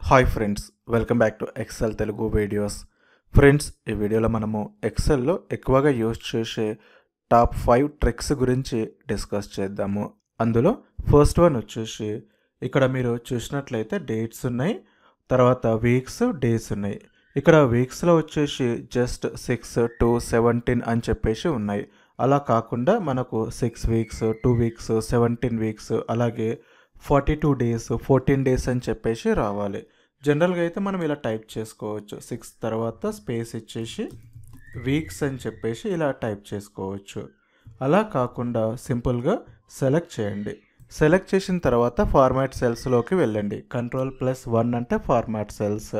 Hi friends, welcome back to Excel Telugu videos. Friends, ఈ వీడియోలో మనము ఎక్సెల్లో ఎక్కువగా యూజ్ చేసే టాప్ 5 ట్రిక్స్ గురించి డిస్కస్ చేద్దాము. అందులో ఫస్ట్ వన్ వచ్చేసి ఇక్కడ మీరు చూసినట్లయితే డేట్స్ ఉన్నాయి, తర్వాత వీక్స్, డేస్ ఉన్నాయి. ఇక్కడ వీక్స్లో వచ్చేసి జస్ట్ 6 to 17 అని చెప్పేసి ఉన్నాయి. అలా కాకుండా మనకు 6 వీక్స్, 2 వీక్స్, 17 వీక్స్, అలాగే 42 డేస్, 14 డేస్ అని చెప్పేసి రావాలి. జనరల్గా అయితే మనం ఇలా టైప్ చేసుకోవచ్చు. 6 తర్వాత స్పేస్ ఇచ్చేసి వీక్స్ అని చెప్పేసి ఇలా టైప్ చేసుకోవచ్చు. అలా కాకుండా సింపుల్గా సెలెక్ట్ చేయండి. సెలెక్ట్ చేసిన తర్వాత ఫార్మాట్ సెల్స్లోకి వెళ్ళండి. Ctrl+1 అంటే ఫార్మాట్ సెల్స్.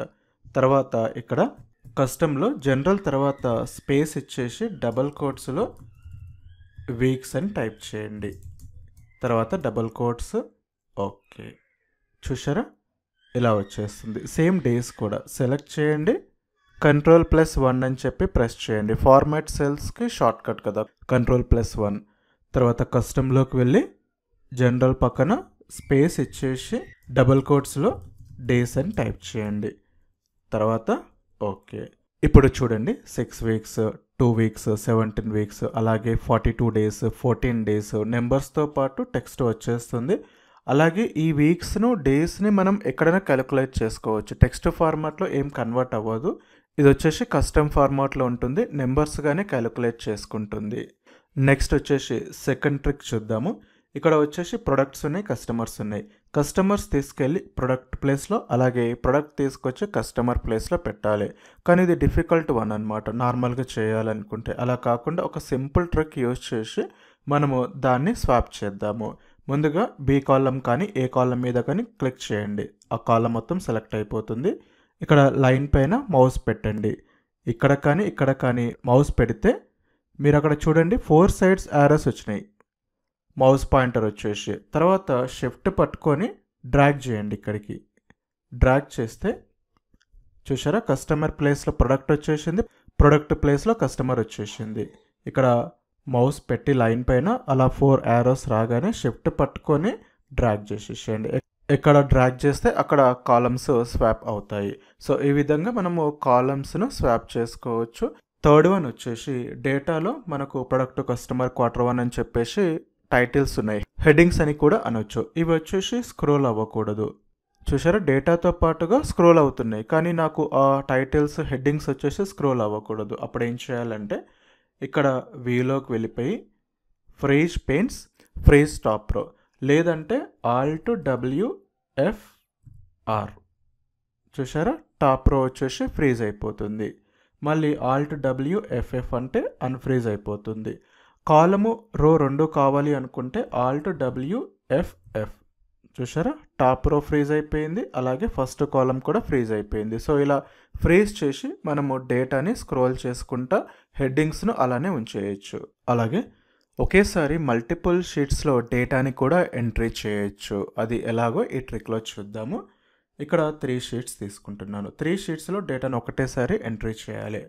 తర్వాత ఇక్కడ కస్టమ్లో జనరల్ తర్వాత స్పేస్ ఇచ్చేసి డబల్ కోట్స్లో వీక్స్ అని టైప్ చేయండి. తర్వాత డబల్ కోట్స్, ఓకే, చూసారా ఇలా వచ్చేస్తుంది. సేమ్ డేస్ కూడా సెలెక్ట్ చేయండి, Ctrl+1 అని చెప్పి ప్రెస్ చేయండి. ఫార్మాట్ సెల్స్కి షార్ట్ కట్ కదా, Ctrl+1. తర్వాత కస్టమ్లోకి వెళ్ళి జనరల్ పక్కన స్పేస్ ఇచ్చేసి డబల్ కోట్స్లో డేస్ అని టైప్ చేయండి. తర్వాత ఓకే. ఇప్పుడు చూడండి 6 వీక్స్, 2 వీక్స్, 17 వీక్స్, అలాగే 42 డేస్, 14 డేస్ నెంబర్స్తో పాటు టెక్స్ట్ వచ్చేస్తుంది. అలాగే ఈ వీక్స్ను, డేస్ని మనం ఎక్కడైనా క్యాలిక్యులేట్ చేసుకోవచ్చు. టెక్స్ట్ ఫార్మాట్లో ఏం కన్వర్ట్ అవ్వదు. ఇది వచ్చేసి కస్టమ్ ఫార్మాట్లో ఉంటుంది, నెంబర్స్గానే క్యాలిక్యులేట్ చేసుకుంటుంది. నెక్స్ట్ వచ్చేసి సెకండ్ ట్రిక్ చూద్దాము. ఇక్కడ వచ్చేసి ప్రొడక్ట్స్ ఉన్నాయి, కస్టమర్స్ ఉన్నాయి. కస్టమర్స్ తీసుకెళ్ళి ప్రొడక్ట్ ప్లేస్లో, అలాగే ప్రొడక్ట్ తీసుకొచ్చి కస్టమర్ ప్లేస్లో పెట్టాలి. కానీ ఇది డిఫికల్ట్ వన్ అనమాట నార్మల్గా చేయాలనుకుంటే. అలా కాకుండా ఒక సింపుల్ ట్రిక్ యూజ్ చేసి మనము దాన్ని స్వాప్ చేద్దాము. ముందుగా బి కాలం కానీ ఏ కాలం మీద కానీ క్లిక్ చేయండి. ఆ కాలం మొత్తం సెలెక్ట్ అయిపోతుంది. ఇక్కడ లైన్ పైన మౌస్ పెట్టండి. ఇక్కడ కానీ మౌస్ పెడితే మీరు అక్కడ చూడండి 4 సైడ్స్ యారోస్ వచ్చినాయి. మౌస్ పాయింటర్ వచ్చేసి తర్వాత షిఫ్ట్ పట్టుకొని డ్రాగ్ చేయండి. ఇక్కడికి డ్రాగ్ చేస్తే చూసారా కస్టమర్ ప్లేస్లో ప్రొడక్ట్ వచ్చేసింది, ప్రొడక్ట్ ప్లేస్లో కస్టమర్ వచ్చేసింది. ఇక్కడ మౌస్ పెట్టి లైన్ పైన అలా 4 యారోస్ రాగానే షిఫ్ట్ పట్టుకొని డ్రాగ్ చేసేసేయండి. ఎక్కడ డ్రాగ్ చేస్తే అక్కడ కాలమ్స్ స్వాప్ అవుతాయి. సో ఈ విధంగా మనము కాలమ్స్ను స్వాప్ చేసుకోవచ్చు. థర్డ్ వన్ వచ్చేసి డేటాలో మనకు ప్రొడక్ట్, కస్టమర్, Q1 అని చెప్పేసి టైటిల్స్ ఉన్నాయి. హెడ్డింగ్స్ అని కూడా అనొచ్చు. ఇవి వచ్చేసి స్క్రోల్ అవ్వకూడదు. చూసారా డేటాతో పాటుగా స్క్రోల్ అవుతున్నాయి, కానీ నాకు ఆ టైటిల్స్, హెడ్డింగ్స్ వచ్చేసి స్క్రోల్ అవ్వకూడదు. అప్పుడు ఏం చేయాలంటే ఇక్కడ వ్యూలోకి వెళ్ళిపోయి ఫ్రీజ్ పెయిన్స్, ఫ్రీజ్ టాప్ రో, లేదంటే Alt+WFR. చూసారా టాప్ రో వచ్చేసి ఫ్రీజ్ అయిపోతుంది. మళ్ళీ Alt+WFF అంటే అన్ఫ్రీజ్ అయిపోతుంది. కాలము, రో రెండు కావాలి అనుకుంటే Alt+WFF. చూసారా టాప్ రో ఫ్రీజ్ అయిపోయింది, అలాగే ఫస్ట్ కాలం కూడా ఫ్రీజ్ అయిపోయింది. సో ఇలా ఫ్రీజ్ చేసి మనము డేటాని స్క్రోల్ చేసుకుంటా హెడ్డింగ్స్ను అలానే ఉంచేయచ్చు. అలాగే ఒకేసారి మల్టిపుల్ షీట్స్లో డేటాని కూడా ఎంట్రీ చేయొచ్చు. అది ఎలాగో ఈ ట్రిక్లో చూద్దాము. ఇక్కడ 3 షీట్స్ తీసుకుంటున్నాను. 3 షీట్స్లో డేటాను ఒకటేసారి ఎంట్రీ చేయాలి.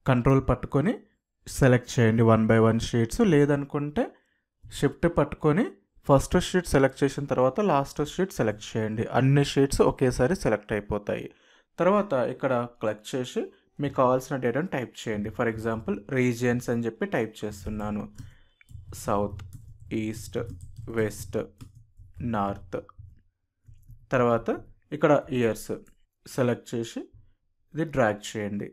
కంట్రోల్ పట్టుకొని సెలెక్ట్ చేయండి 1 by 1 షీట్స్, లేదనుకుంటే షిఫ్ట్ పట్టుకొని ఫస్ట్ షీట్ సెలెక్ట్ చేసిన తర్వాత లాస్ట్ షీట్ సెలెక్ట్ చేయండి. అన్ని షీట్స్ ఒకేసారి సెలెక్ట్ అయిపోతాయి. తర్వాత ఇక్కడ క్లిక్ చేసి మీకు కావాల్సిన డేటాను టైప్ చేయండి. ఫర్ ఎగ్జాంపుల్ రీజియన్స్ అని చెప్పి టైప్ చేస్తున్నాను. South, east, west, north. తర్వాత ఇక్కడ ఇయర్స్ సెలెక్ట్ చేసి ఇది డ్రాగ్ చేయండి.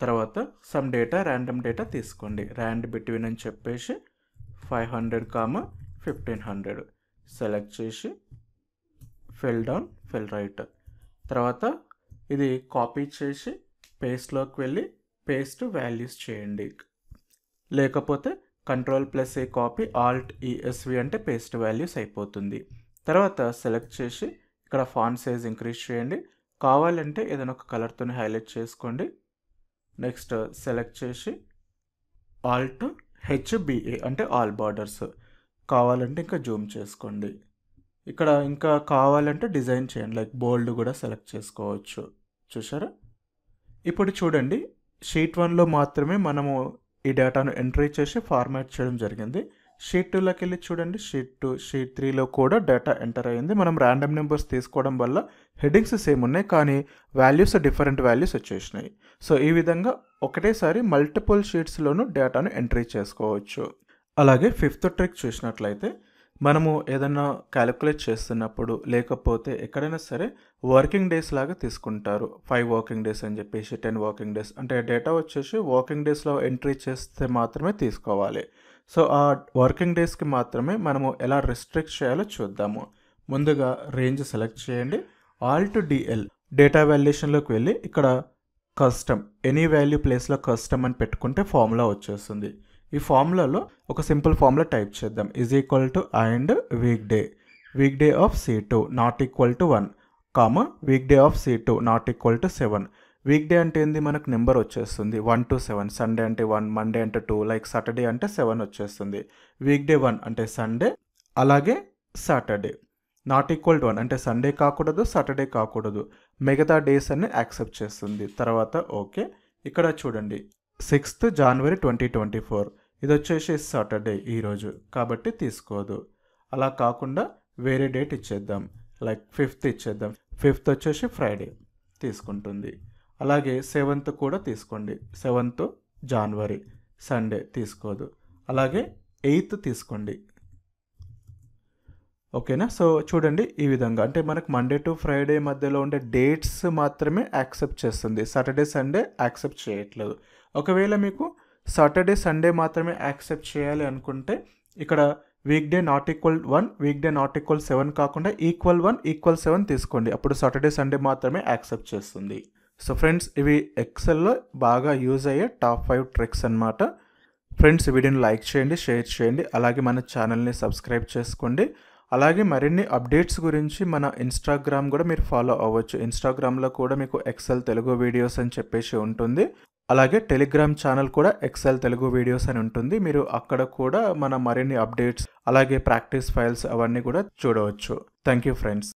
తర్వాత సమ్ డేటా, ర్యాండమ్ డేటా తీసుకోండి. ర్యాండ్ బిట్వీన్ అని చెప్పేసి 500, 1500 సెలెక్ట్ చేసి ఫిల్ డౌన్, ఫిల్ రైట్. తర్వాత ఇది కాపీ చేసి పేస్ట్లోకి వెళ్ళి పేస్ట్ వాల్యూస్ చేయండి. లేకపోతే Ctrl+A కాపీ, Alt+ESV అంటే పేస్ట్ వాల్యూస్ అయిపోతుంది. తర్వాత సెలెక్ట్ చేసి ఇక్కడ ఫాంట్ సైజ్ ఇంక్రీజ్ చేయండి. కావాలంటే ఏదైనా ఒక కలర్తో హైలైట్ చేసుకోండి. నెక్స్ట్ సెలెక్ట్ చేసి Alt+HBA అంటే ఆల్ బార్డర్స్. కావాలంటే ఇంకా జూమ్ చేసుకోండి. ఇక్కడ ఇంకా కావాలంటే డిజైన్ చేయండి, లైక్ బోల్డ్ కూడా సెలెక్ట్ చేసుకోవచ్చు. చూసారా ఇప్పుడు చూడండి షీట్ 1లో మాత్రమే మనము ఈ డేటాను ఎంట్రీ చేసి ఫార్మాట్ చేయడం జరిగింది. షీట్ 2లోకి వెళ్ళి చూడండి. షీట్ 2, షీట్ 3లో కూడా డేటా ఎంటర్ అయ్యింది. మనం ర్యాండమ్ నెంబర్స్ తీసుకోవడం వల్ల హెడ్డింగ్స్ సేమ్ ఉన్నాయి, కానీ వాల్యూస్ డిఫరెంట్ వాల్యూస్ వచ్చేసినాయి. సో ఈ విధంగా ఒకటేసారి మల్టిపుల్ షీట్స్లోనూ డేటాను ఎంట్రీ చేసుకోవచ్చు. అలాగే 5th ట్రిక్ చూసినట్లయితే, మనము ఏదన్నా క్యాలిక్యులేట్ చేస్తున్నప్పుడు లేకపోతే ఎక్కడైనా సరే వర్కింగ్ డేస్ లాగా తీసుకుంటారు. 5 వర్కింగ్ డేస్ అని చెప్పేసి 10 వర్కింగ్ డేస్ అంటే డేటా వచ్చేసి వర్కింగ్ డేస్లో ఎంట్రీ చేస్తే మాత్రమే తీసుకోవాలి. సో ఆ వర్కింగ్ డేస్కి మాత్రమే మనము ఎలా రెస్ట్రిక్ట్ చేయాలో చూద్దాము. ముందుగా రేంజ్ సెలెక్ట్ చేయండి. ఆల్ట్ DL డేటా వాల్యుయేషన్లోకి వెళ్ళి ఇక్కడ కస్టమ్ ఎనీ వాల్యూ ప్లేస్లో కస్టమ్ అని పెట్టుకుంటే ఫార్ములా వచ్చేస్తుంది. ఈ ఫార్ములాలో ఒక సింపుల్ ఫార్ములా టైప్ చేద్దాం. And weak day of C2 not equal to 1, week day of C2 not equal to 7. Week day అంటే ఏంది, మనకు నెంబర్ వచ్చేస్తుంది 1 to 7. సండే అంటే 1, మండే అంటే 2, లైక్ సాటర్డే అంటే 7 వచ్చేస్తుంది. వీక్ డే 1 అంటే సండే, అలాగే సాటర్డే. నాట్ ఈక్వల్ టు 1 అంటే సండే కాకూడదు, సాటర్డే కాకూడదు, మిగతా డేస్ అన్ని యాక్సెప్ట్ చేస్తుంది. తర్వాత ఓకే. ఇక్కడ చూడండి 6th January 2024 ఇది వచ్చేసి సాటర్డే ఈరోజు, కాబట్టి తీసుకోదు. అలా కాకుండా వేరే డేట్ ఇచ్చేద్దాం, లైక్ 5th ఇచ్చేద్దాం. 5th వచ్చేసి ఫ్రైడే తీసుకుంటుంది. అలాగే 7th కూడా తీసుకోండి, 7th January సండే తీసుకోదు. అలాగే 8th తీసుకోండి. ఓకేనా? సో చూడండి ఈ విధంగా అంటే మనకు మండే టు ఫ్రైడే మధ్యలో ఉండే డేట్స్ మాత్రమే యాక్సెప్ట్ చేస్తుంది, సాటర్డే సండే యాక్సెప్ట్ చేయట్లేదు. ఒకవేళ మీకు సాటర్డే సండే మాత్రమే యాక్సెప్ట్ చేయాలి అనుకుంటే ఇక్కడ week day not equal 1, week day not equal 7 కాకుండా ఈక్వల్ 1, ఈక్వల్ 7 తీసుకోండి. అప్పుడు సాటర్డే సండే మాత్రమే యాక్సెప్ట్ చేస్తుంది. సో ఫ్రెండ్స్, ఇవి ఎక్సెల్లో బాగా యూజ్ అయ్యే టాప్ 5 ట్రిక్స్ అన్నమాట. ఫ్రెండ్స్, ఈ వీడియోని లైక్ చేయండి, షేర్ చేయండి, అలాగే మన ఛానల్ని సబ్స్క్రైబ్ చేసుకోండి. అలాగే మరిన్ని అప్డేట్స్ గురించి మన ఇన్స్టాగ్రామ్ కూడా మీరు ఫాలో అవ్వచ్చు. ఇన్స్టాగ్రామ్లో కూడా మీకు ఎక్సెల్ తెలుగు వీడియోస్ అని చెప్పేసి ఉంటుంది. అలాగే టెలిగ్రామ్ ఛానల్ కూడా ఎక్సెల్ తెలుగు వీడియోస్ అని ఉంటుంది. మీరు అక్కడ కూడా మన మరిన్ని అప్డేట్స్ అలాగే ప్రాక్టీస్ ఫైల్స్ అవన్నీ కూడా చూడవచ్చు. Thank you friends.